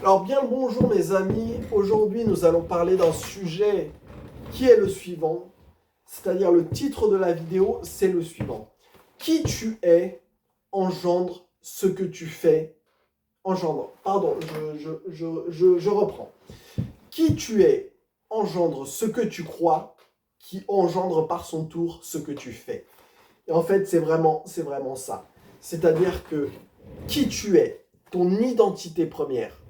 Alors bien le bonjour mes amis, aujourd'hui nous allons parler d'un sujet qui est le suivant, c'est-à-dire le titre de la vidéo c'est le suivant. Qui tu es engendre ce que tu fais, je reprends. Qui tu es engendre ce que tu crois, qui engendre par son tour ce que tu fais. Et en fait c'est vraiment ça. C'est-à-dire que qui tu es, ton identité première,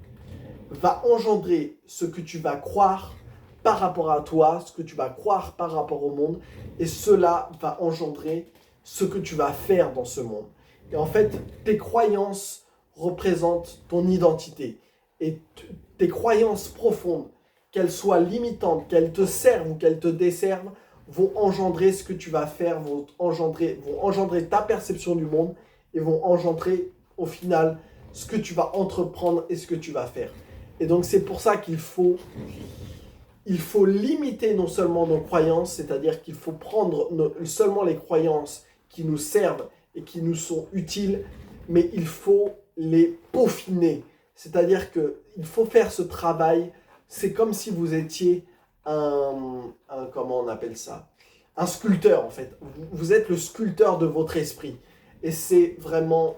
va engendrer ce que tu vas croire par rapport à toi, ce que tu vas croire par rapport au monde, et cela va engendrer ce que tu vas faire dans ce monde. Et en fait, tes croyances représentent ton identité. Et tes croyances profondes, qu'elles soient limitantes, qu'elles te servent ou qu'elles te desservent, vont engendrer ce que tu vas faire, vont engendrer ta perception du monde et vont engendrer au final ce que tu vas entreprendre et ce que tu vas faire. Et donc c'est pour ça il faut limiter non seulement nos croyances, c'est-à-dire qu'il faut prendre seulement les croyances qui nous servent et qui nous sont utiles, mais il faut les peaufiner. C'est-à-dire qu'il faut faire ce travail, c'est comme si vous étiez comment on appelle ça, un sculpteur en fait. Vous êtes le sculpteur de votre esprit. Et c'est vraiment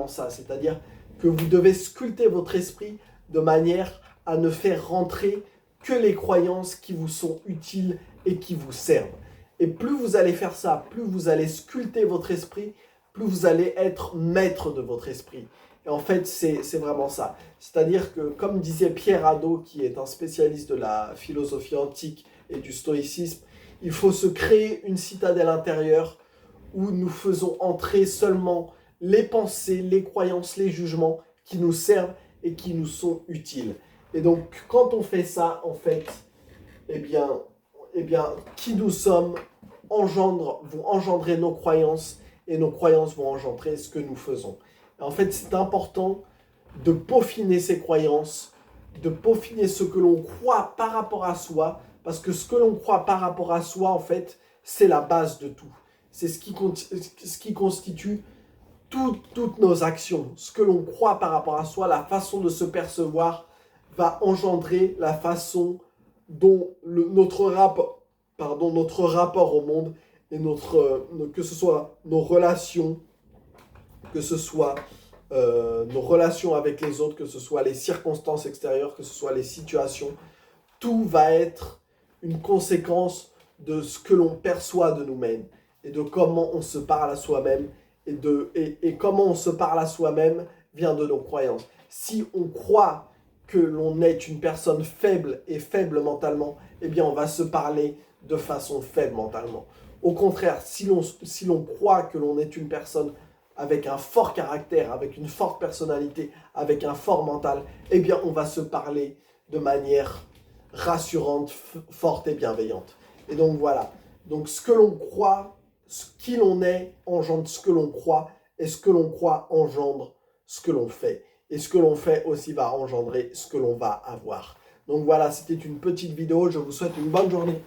ça. C'est-à-dire que vous devez sculpter votre esprit de manière à ne faire rentrer que les croyances qui vous sont utiles et qui vous servent. Et plus vous allez faire ça, plus vous allez sculpter votre esprit, plus vous allez être maître de votre esprit. Et en fait, c'est vraiment ça. C'est-à-dire que, comme disait Pierre Hadot, qui est un spécialiste de la philosophie antique et du stoïcisme, il faut se créer une citadelle intérieure où nous faisons entrer seulement les pensées, les croyances, les jugements qui nous servent et qui nous sont utiles. Et donc, quand on fait ça, en fait, eh bien qui nous sommes vont engendrer nos croyances et nos croyances vont engendrer ce que nous faisons. Et en fait, c'est important de peaufiner ces croyances, de peaufiner ce que l'on croit par rapport à soi, parce que ce que l'on croit par rapport à soi, en fait, c'est la base de tout. C'est ce qui constitue toutes nos actions. Ce que l'on croit par rapport à soi, la façon de se percevoir, va engendrer la façon dont notre rapport au monde et que ce soit nos relations, que ce soit nos relations avec les autres, que ce soit les circonstances extérieures, que ce soit les situations, tout va être une conséquence de ce que l'on perçoit de nous-mêmes et de comment on se parle à soi-même et comment on se parle à soi-même vient de nos croyances. Si on croit que l'on est une personne faible et faible mentalement, eh bien on va se parler de façon faible mentalement. Au contraire, si l'on croit que l'on est une personne avec un fort caractère, avec une forte personnalité, avec un fort mental, eh bien on va se parler de manière rassurante, forte et bienveillante. Et donc voilà. Donc ce que l'on croit, ce qui l'on est engendre ce que l'on croit, et ce que l'on croit engendre ce que l'on fait. Et ce que l'on fait aussi va engendrer ce que l'on va avoir. Donc voilà, c'était une petite vidéo. Je vous souhaite une bonne journée.